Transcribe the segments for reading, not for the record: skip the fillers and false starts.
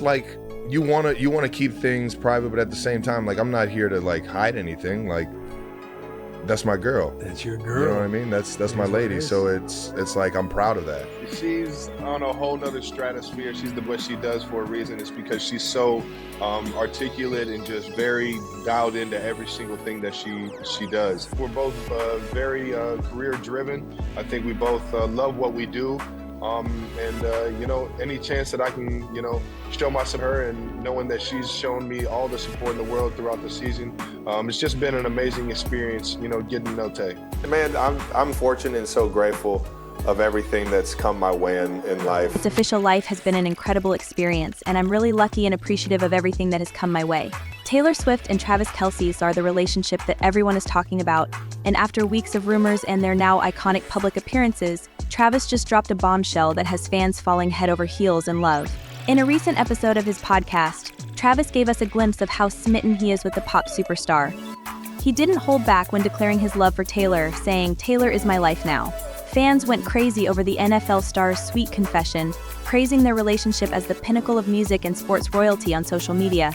like you wanna keep things private, but at the same time, like I'm not here to like hide anything. Like that's my girl. That's your girl. You know what I mean? That's my lady. So it's like I'm proud of that. She's on a whole nother stratosphere. She's what she does for a reason. It's because she's so articulate and just very dialed into every single thing that she does. We're both very career driven. I think we both love what we do. You know, any chance that I can, you know, show myself to her, and knowing that she's shown me all the support in the world throughout the season, it's just been an amazing experience, you know, getting to know Tay. Man, I'm fortunate and so grateful of everything that's come my way in life. Its official life has been an incredible experience, and I'm really lucky and appreciative of everything that has come my way. Taylor Swift and Travis Kelce are the relationship that everyone is talking about, and after weeks of rumors and their now iconic public appearances, Travis just dropped a bombshell that has fans falling head over heels in love. In a recent episode of his podcast, Travis gave us a glimpse of how smitten he is with the pop superstar. He didn't hold back when declaring his love for Taylor, saying, "Taylor is my life now." Fans went crazy over the NFL star's sweet confession, praising their relationship as the pinnacle of music and sports royalty on social media.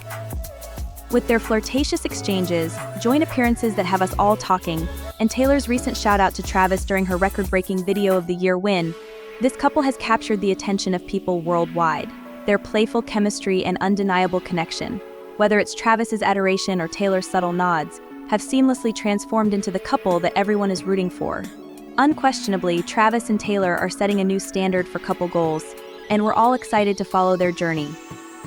With their flirtatious exchanges, joint appearances that have us all talking, and Taylor's recent shout-out to Travis during her record-breaking Video of the Year win, this couple has captured the attention of people worldwide. Their playful chemistry and undeniable connection, whether it's Travis's adoration or Taylor's subtle nods, have seamlessly transformed into the couple that everyone is rooting for. Unquestionably, Travis and Taylor are setting a new standard for couple goals, and we're all excited to follow their journey.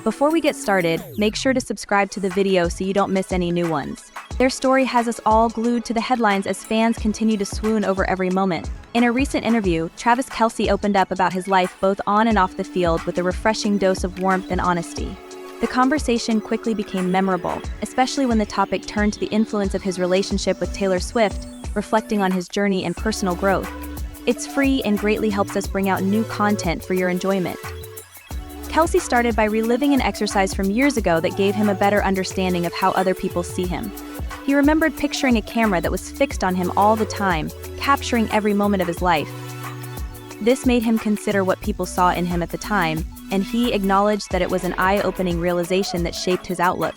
Before we get started, make sure to subscribe to the video so you don't miss any new ones. Their story has us all glued to the headlines as fans continue to swoon over every moment. In a recent interview, Travis Kelce opened up about his life both on and off the field with a refreshing dose of warmth and honesty. The conversation quickly became memorable, especially when the topic turned to the influence of his relationship with Taylor Swift, reflecting on his journey and personal growth. It's free and greatly helps us bring out new content for your enjoyment. Kelce started by reliving an exercise from years ago that gave him a better understanding of how other people see him. He remembered picturing a camera that was fixed on him all the time, capturing every moment of his life. This made him consider what people saw in him at the time, and he acknowledged that it was an eye-opening realization that shaped his outlook.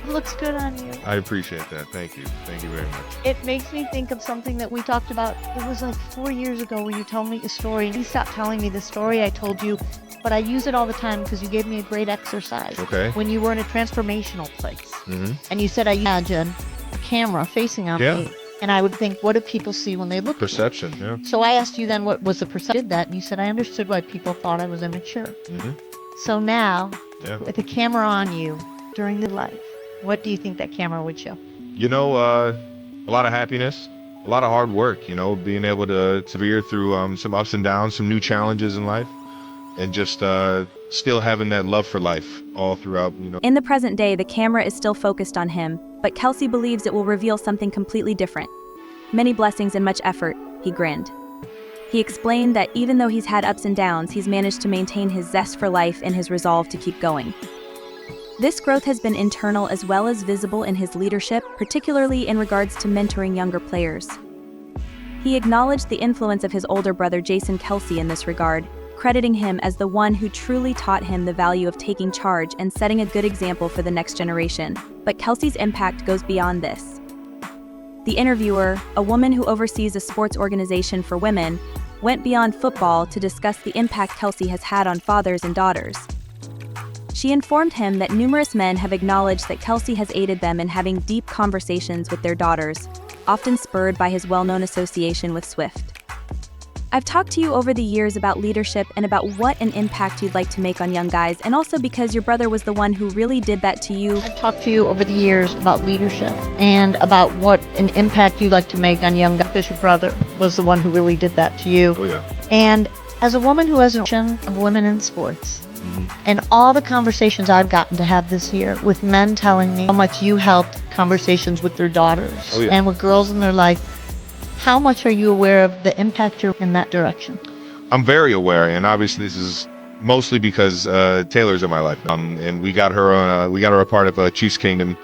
Looks good on you. I appreciate that. Thank you. Thank you very much. It makes me think of something that we talked about. It was like 4 years ago when you told me a story. You stopped telling me the story I told you, but I use it all the time because you gave me a great exercise. Okay. When you were in a transformational place. Mm-hmm. And you said, I imagine a camera facing on me. And I would think, what do people see when they look Perception, at me? yeah. So I asked you then what was the perception. Did that, and you said, I understood why people thought I was immature. Mm-hmm. So now, Yeah. with a camera on you during the life, what do you think that camera would show? You know, a lot of happiness, a lot of hard work, you know, being able to veer through some ups and downs, some new challenges in life, and just still having that love for life all throughout, you know. In the present day, the camera is still focused on him, but Kelce believes it will reveal something completely different. Many blessings and much effort, he grinned. He explained that even though he's had ups and downs, he's managed to maintain his zest for life and his resolve to keep going. This growth has been internal as well as visible in his leadership, particularly in regards to mentoring younger players. He acknowledged the influence of his older brother Jason Kelce in this regard, crediting him as the one who truly taught him the value of taking charge and setting a good example for the next generation. But Kelce's impact goes beyond this. The interviewer, a woman who oversees a sports organization for women, went beyond football to discuss the impact Kelce has had on fathers and daughters. She informed him that numerous men have acknowledged that Kelce has aided them in having deep conversations with their daughters, often spurred by his well-known association with Swift. I've talked to you over the years about leadership and about what an impact you'd like to make on young guys, and also because your brother was the one who really did that to you. I've talked to you over the years about leadership and about what an impact you'd like to make on young guys, because your brother was the one who really did that to you. Oh, yeah. And as a woman who has a vision of women in sports, and all the conversations I've gotten to have this year with men telling me how much you helped conversations with their daughters and with girls in their life, how much are you aware of the impact you're in that direction? I'm very aware, and obviously this is mostly because Taylor's in my life, and we got her a part of Chiefs Kingdom,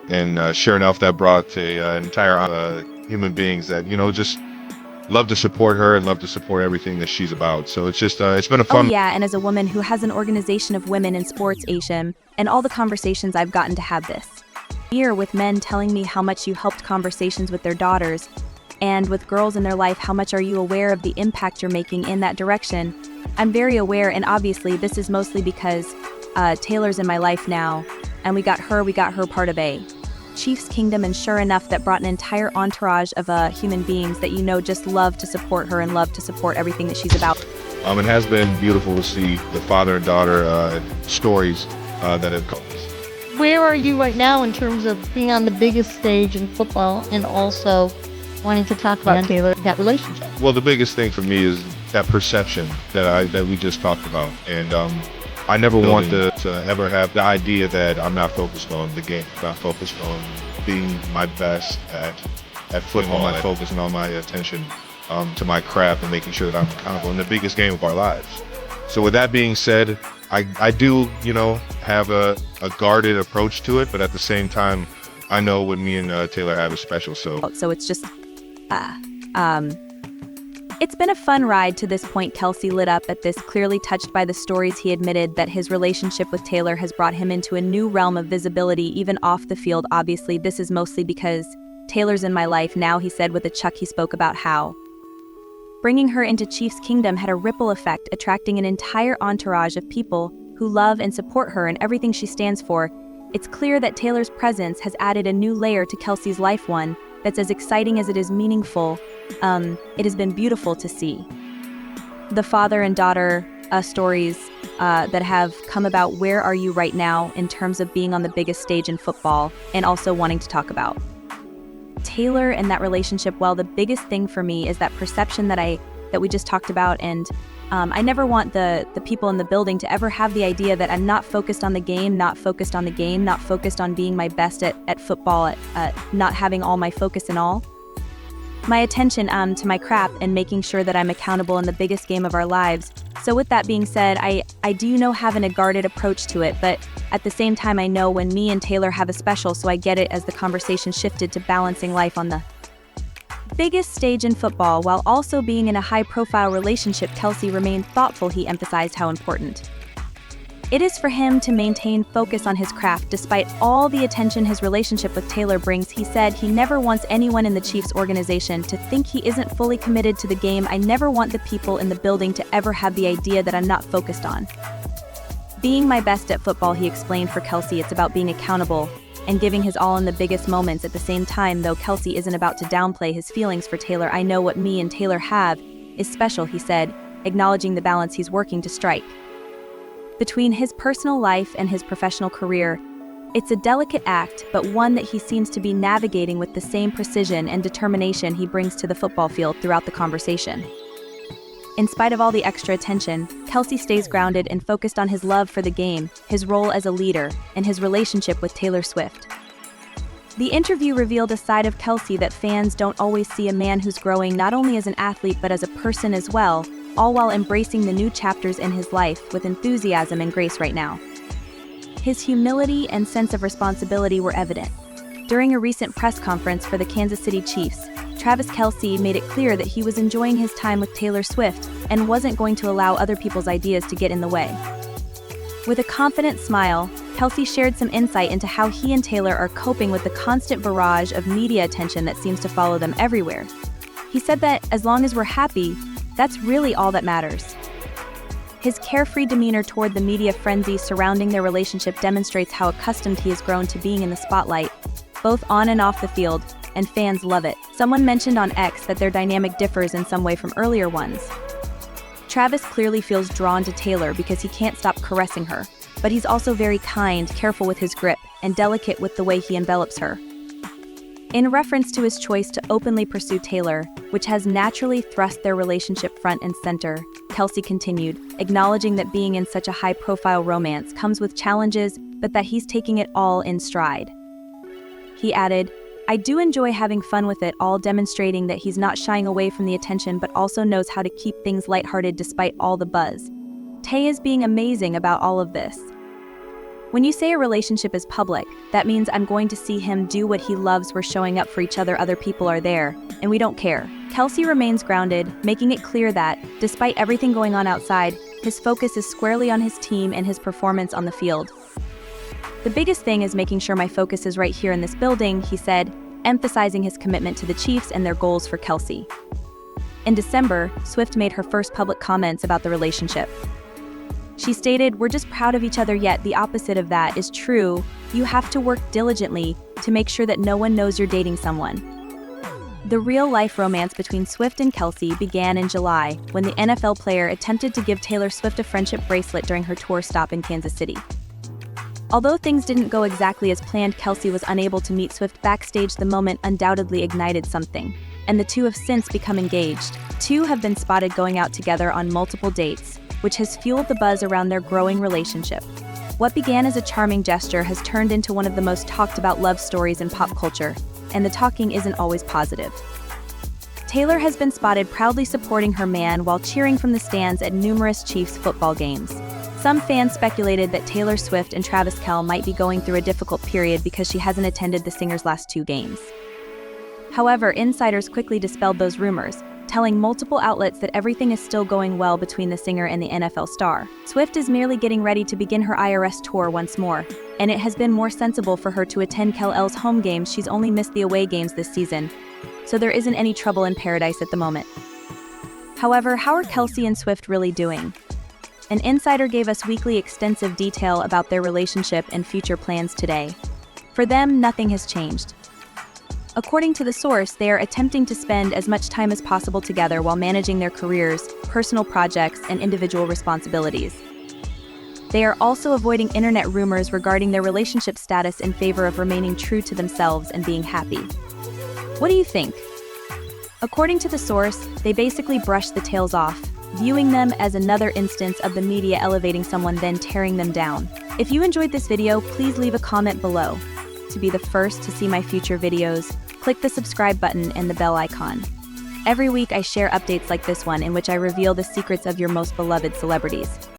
and sure enough, that brought an entire human beings that, you know, just love to support her and love to support everything that she's about. So it's just it's been a Oh fun. yeah, and as a woman who has an organization of women in sports, Asian, and all the conversations I've gotten to have this year with men telling me how much you helped conversations with their daughters, and with girls in their life, how much are you aware of the impact you're making in that direction? I'm very aware, and obviously this is mostly because Taylor's in my life now, and we got her part of a Chiefs Kingdom, and sure enough, that brought an entire entourage of human beings that just love to support her and love to support everything that she's about. It has been beautiful to see the father and daughter stories that have come. Where are you right now in terms of being on the biggest stage in football and also wanting to talk about Taylor, that relationship? Well, the biggest thing for me is that perception that we just talked about, and I never want to ever have the idea that I'm not focused on the game, not focused on being my best at football, my focus and all my attention to my craft and making sure that I'm accountable in the biggest game of our lives. So with that being said, I do, have a guarded approach to it, but at the same time, I know what me and Taylor have is special. So it's just, it's been a fun ride to this point. Kelce lit up at this, clearly touched by the stories. He admitted that his relationship with Taylor has brought him into a new realm of visibility, even off the field. Obviously, this is mostly because Taylor's in my life now, he said with a chuck. He spoke about how bringing her into Chiefs Kingdom had a ripple effect, attracting an entire entourage of people who love and support her and everything she stands for. It's clear that Taylor's presence has added a new layer to Kelce's life, one that's as exciting as it is meaningful. It has been beautiful to see the father and daughter stories that have come about. Where are you right now in terms of being on the biggest stage in football, and also wanting to talk about Taylor and that relationship? Well, the biggest thing for me is that perception that we just talked about, and I never want the people in the building to ever have the idea that I'm not focused on the game, not focused on being my best at football, at not having all my focus and all my attention to my craft and making sure that I'm accountable in the biggest game of our lives. So with that being said, I do having a guarded approach to it, but at the same time I know when me and Taylor have a special, so I get it as the conversation shifted to balancing life on the biggest stage in football while also being in a high-profile relationship. Kelce remained thoughtful. He emphasized how important it is for him to maintain focus on his craft despite all the attention his relationship with Taylor brings. He said he never wants anyone in the Chiefs organization to think he isn't fully committed to the game. I never want the people in the building to ever have the idea that I'm not focused on being my best at football. He explained for Kelce it's about being accountable and giving his all in the biggest moments. At the same time, though, Kelce isn't about to downplay his feelings for Taylor. I know what me and Taylor have is special, he said, acknowledging the balance he's working to strike between his personal life and his professional career. It's a delicate act, but one that he seems to be navigating with the same precision and determination he brings to the football field throughout the conversation. In spite of all the extra attention, Kelce stays grounded and focused on his love for the game, his role as a leader, and his relationship with Taylor Swift. The interview revealed a side of Kelce that fans don't always see, a man who's growing not only as an athlete but as a person as well, all while embracing the new chapters in his life with enthusiasm and grace right now. His humility and sense of responsibility were evident. During a recent press conference for the Kansas City Chiefs, Travis Kelce made it clear that he was enjoying his time with Taylor Swift and wasn't going to allow other people's ideas to get in the way. With a confident smile, Kelce shared some insight into how he and Taylor are coping with the constant barrage of media attention that seems to follow them everywhere. He said that as long as we're happy, that's really all that matters. His carefree demeanor toward the media frenzy surrounding their relationship demonstrates how accustomed he has grown to being in the spotlight, both on and off the field, and fans love it. Someone mentioned on X that their dynamic differs in some way from earlier ones. Travis clearly feels drawn to Taylor because he can't stop caressing her, but he's also very kind, careful with his grip, and delicate with the way he envelops her. In reference to his choice to openly pursue Taylor, which has naturally thrust their relationship front and center, Kelce continued, acknowledging that being in such a high-profile romance comes with challenges, but that he's taking it all in stride. He added, I do enjoy having fun with it all, demonstrating that he's not shying away from the attention but also knows how to keep things lighthearted despite all the buzz. Tay is being amazing about all of this. When you say a relationship is public, that means I'm going to see him do what he loves. We're showing up for each other people are there, and we don't care. Kelce remains grounded, making it clear that, despite everything going on outside, his focus is squarely on his team and his performance on the field. The biggest thing is making sure my focus is right here in this building, he said, emphasizing his commitment to the Chiefs and their goals for Kelce. In December, Swift made her first public comments about the relationship. She stated, "We're just proud of each other, yet the opposite of that is true. You have to work diligently to make sure that no one knows you're dating someone." The real-life romance between Swift and Kelce began in July when the NFL player attempted to give Taylor Swift a friendship bracelet during her tour stop in Kansas City. Although things didn't go exactly as planned, Kelce was unable to meet Swift backstage. The moment undoubtedly ignited something, and the two have since become engaged. Two have been spotted going out together on multiple dates, which has fueled the buzz around their growing relationship. What began as a charming gesture has turned into one of the most talked about love stories in pop culture, and the talking isn't always positive. Taylor has been spotted proudly supporting her man while cheering from the stands at numerous Chiefs football games. Some fans speculated that Taylor Swift and Travis Kelce might be going through a difficult period because she hasn't attended the singer's last 2 games. However, insiders quickly dispelled those rumors, telling multiple outlets that everything is still going well between the singer and the NFL star. Swift is merely getting ready to begin her IRS tour once more, and it has been more sensible for her to attend Kelce's home games. She's only missed the away games this season, so there isn't any trouble in paradise at the moment. However, how are Kelce and Swift really doing? An insider gave us weekly extensive detail about their relationship and future plans today. For them, nothing has changed. According to the source, they are attempting to spend as much time as possible together while managing their careers, personal projects, and individual responsibilities. They are also avoiding internet rumors regarding their relationship status in favor of remaining true to themselves and being happy. What do you think? According to the source, they basically brush the tales off, viewing them as another instance of the media elevating someone then tearing them down. If you enjoyed this video, please leave a comment below. To be the first to see my future videos, click the subscribe button and the bell icon. Every week I share updates like this one in which I reveal the secrets of your most beloved celebrities.